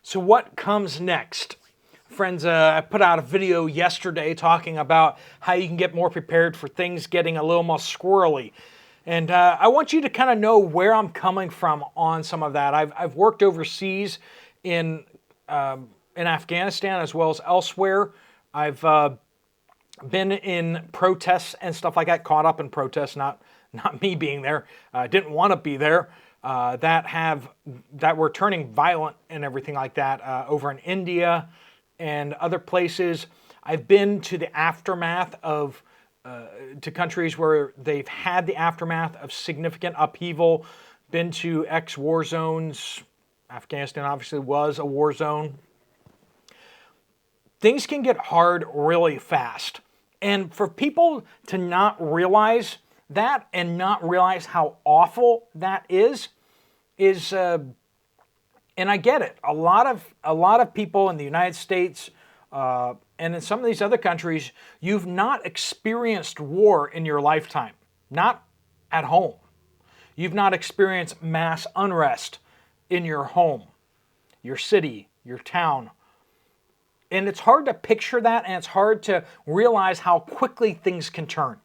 So what comes next? Friends, I put out a video yesterday talking about how you can get more prepared for things getting a little more squirrely. And I want you to kind of know where I'm coming from on some of that. I've worked overseas in Afghanistan as well as elsewhere. I've been in protests and stuff like that, caught up in protests, not me being there. Didn't want to be there. That were turning violent and everything like that over in India and other places. I've been to the aftermath of to countries where they've had the aftermath of significant upheaval. Been to ex-war zones. Afghanistan obviously was a war zone. Things can get hard really fast. And for people to not realize that and not realize how awful that is, and I get it. A lot of people in the United States and in some of these other countries, you've not experienced war in your lifetime, not at home. You've not experienced mass unrest in your home, your city, your town. And it's hard to picture that, and it's hard to realize how quickly things can turn.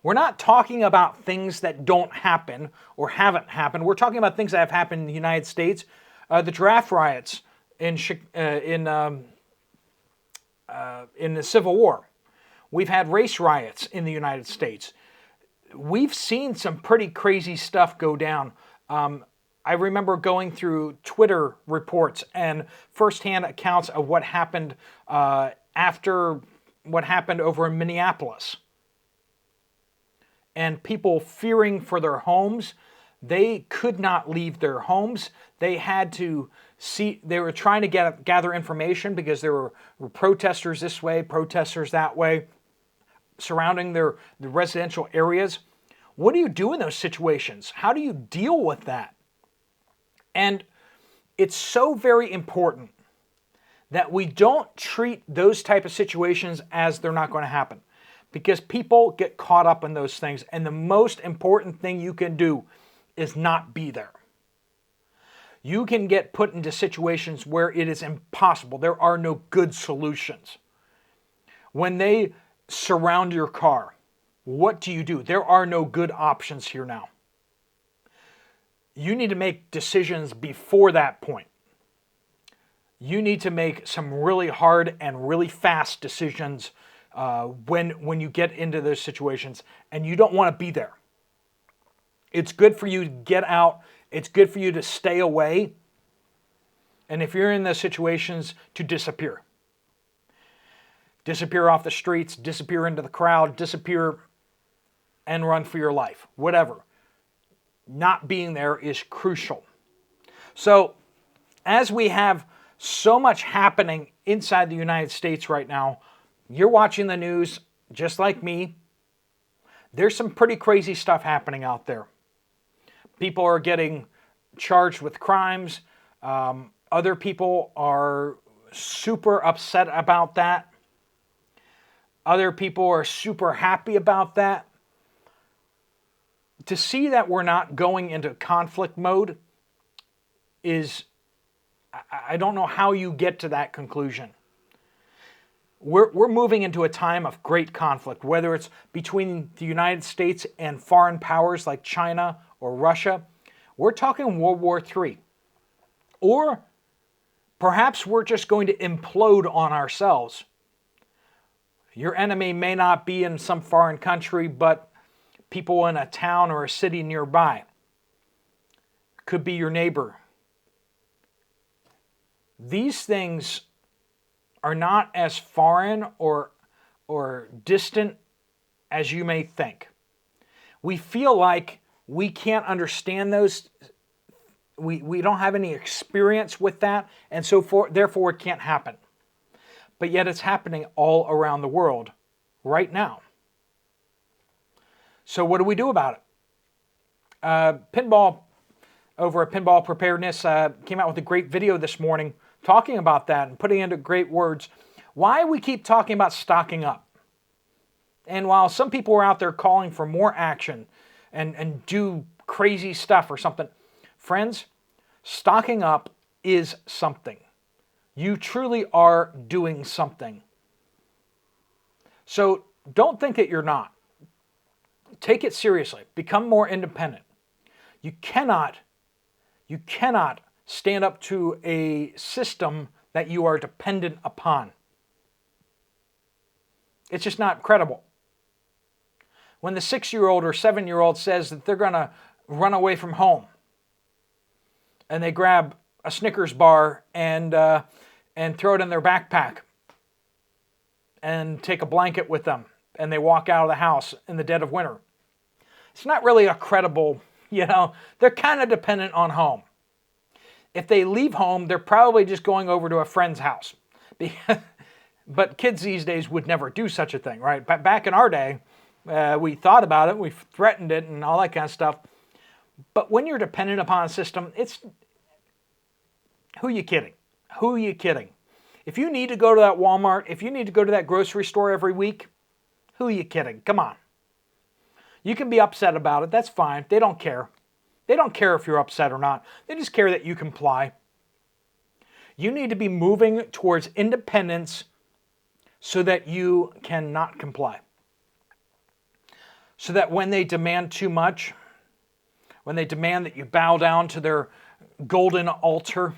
We're not talking about things that don't happen or haven't happened. We're talking about things that have happened in the United States. The draft riots in the Civil War. We've had race riots in the United States. We've seen some pretty crazy stuff go down. I remember going through Twitter reports and firsthand accounts of what happened after what happened over in Minneapolis. And people fearing for their homes. They could not leave their homes. They had to they were trying to gather information because there were protesters this way, protesters that way, surrounding the residential areas. What do you do in those situations? How do you deal with that? And it's so very important that we don't treat those type of situations as they're not going to happen, because people get caught up in those things. And the most important thing you can do is not be there. You can get put into situations where it is impossible. There are no good solutions. When they surround your car, what do? There are no good options here now. You need to make decisions before that point. You need to make some really hard and really fast decisions when you get into those situations, and you don't want to be there. It's good for you to get out. It's good for you to stay away. And if you're in those situations, to disappear. Disappear off the streets, disappear into the crowd, disappear and run for your life. Whatever. Not being there is crucial. So, as we have so much happening inside the United States right now, you're watching the news just like me. There's some pretty crazy stuff happening out there. People are getting charged with crimes. Other people are super upset about that. Other people are super happy about that. To see that we're not going into conflict mode is, I don't know how you get to that conclusion. We're moving into a time of great conflict, whether it's between the United States and foreign powers like China or Russia. We're talking World War III. Or perhaps we're just going to implode on ourselves. Your enemy may not be in some foreign country, but people in a town or a city nearby. Could be your neighbor. These things are not as foreign or distant as you may think. We feel like we can't understand those. We don't have any experience with that, and therefore it can't happen. But yet it's happening all around the world right now. So what do we do about it? Pinball, over at Pinball Preparedness, came out with a great video this morning talking about that and putting into great words why we keep talking about stocking up. And while some people are out there calling for more action and do crazy stuff or something, friends, stocking up is something. You truly are doing something. So don't think that you're not. Take it seriously. Become more independent. You cannot stand up to a system that you are dependent upon. It's just not credible. When the 6-year-old or 7-year-old says that they're going to run away from home, and they grab a Snickers bar and throw it in their backpack and take a blanket with them, and they walk out of the house in the dead of winter, it's not really a credible, they're kind of dependent on home. If they leave home, they're probably just going over to a friend's house. But kids these days would never do such a thing, right? But back in our day, we thought about it, we threatened it and all that kind of stuff. But when you're dependent upon a system, who are you kidding? Who are you kidding? If you need to go to that Walmart, if you need to go to that grocery store every week, who are you kidding? Come on. You can be upset about it. That's fine. They don't care. They don't care if you're upset or not. They just care that you comply. You need to be moving towards independence so that you cannot comply. So that when they demand too much, when they demand that you bow down to their golden altar,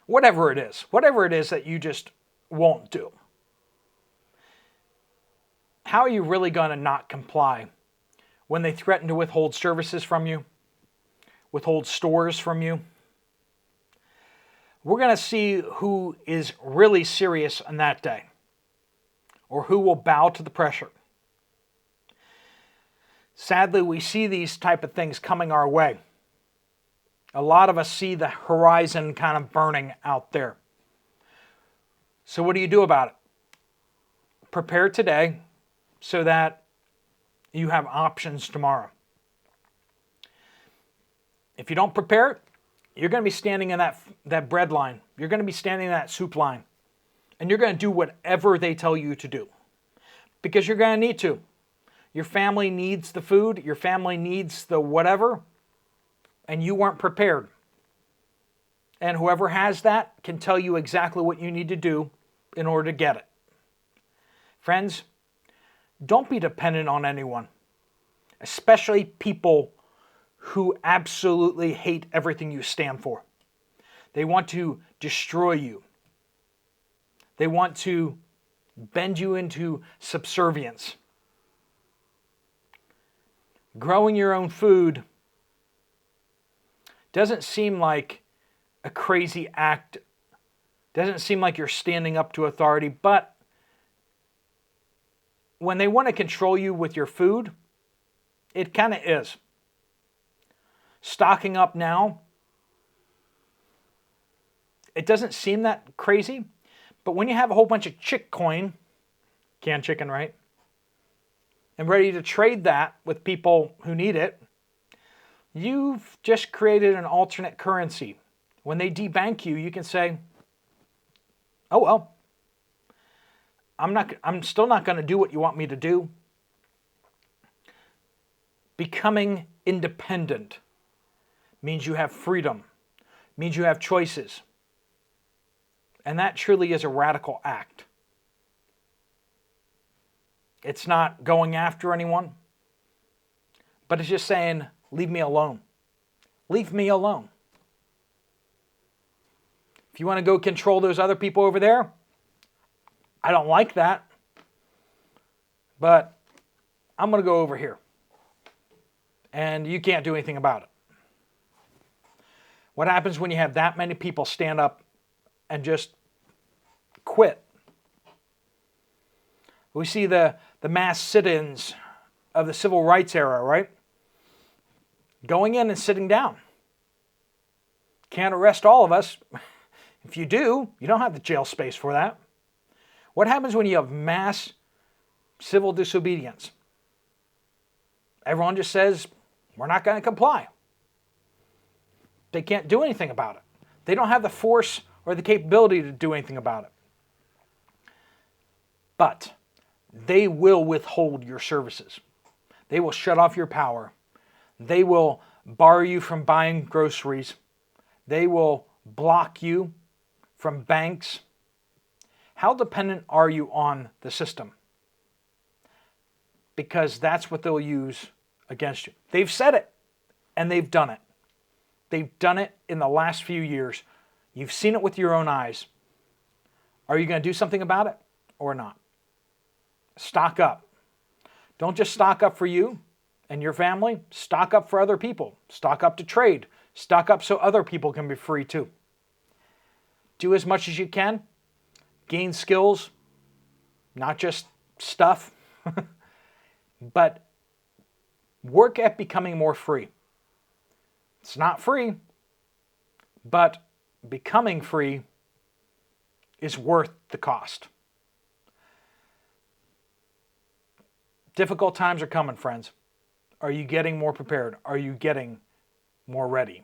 whatever it is that you just won't do. How are you really going to not comply when they threaten to withhold services from you, withhold stores from you? We're going to see who is really serious on that day, or who will bow to the pressure. Sadly, we see these type of things coming our way. A lot of us see the horizon kind of burning out there. So what do you do about it? Prepare today so that you have options tomorrow. If you don't prepare, you're going to be standing in that bread line. You're going to be standing in that soup line. And you're going to do whatever they tell you to do. Because you're going to need to. Your family needs the food. Your family needs the whatever. And you weren't prepared. And whoever has that can tell you exactly what you need to do in order to get it. Friends, don't be dependent on anyone. Especially people who absolutely hate everything you stand for. They want to destroy you. They want to bend you into subservience. Growing your own food doesn't seem like a crazy act. Doesn't seem like you're standing up to authority, but when they want to control you with your food, it kind of is. Stocking up now, it doesn't seem that crazy, but when you have a whole bunch of canned chicken, right? And ready to trade that with people who need it, you've just created an alternate currency. When they debank you, you can say, oh well, I'm still not going to do what you want me to do. Becoming independent means you have freedom, means you have choices. And that truly is a radical act. It's not going after anyone, but it's just saying, leave me alone. Leave me alone. If you want to go control those other people over there, I don't like that, but I'm going to go over here. And you can't do anything about it. What happens when you have that many people stand up and just quit? We see the mass sit-ins of the civil rights era, right? Going in and sitting down. Can't arrest all of us. If you do, you don't have the jail space for that. What happens when you have mass civil disobedience? Everyone just says, we're not going to comply. They can't do anything about it. They don't have the force or the capability to do anything about it. But they will withhold your services. They will shut off your power. They will bar you from buying groceries. They will block you from banks. How dependent are you on the system? Because that's what they'll use against you. They've said it, and they've done it. They've done it in the last few years. You've seen it with your own eyes. Are you going to do something about it or not? Stock up. Don't just stock up for you and your family. Stock up for other people. Stock up to trade. Stock up so other people can be free too. Do as much as you can. Gain skills, not just stuff, but work at becoming more free. It's not free, but becoming free is worth the cost. Difficult times are coming, friends. Are you getting more prepared? Are you getting more ready?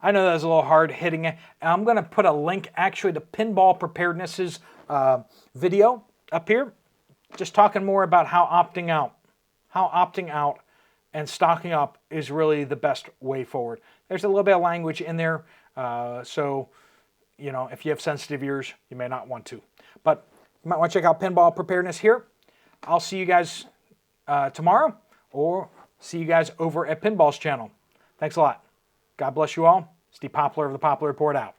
I know that was a little hard hitting it. I'm going to put a link actually to Pinball Preparedness's video up here, just talking more about how opting out and stocking up is really the best way forward. There's a little bit of language in there, so you know, if you have sensitive ears, you may not want to. But you might want to check out Pinball Preparedness here. I'll see you guys tomorrow, or see you guys over at Pinball's channel. Thanks a lot. God bless you all. Steve Poplar of the Poplar Report out.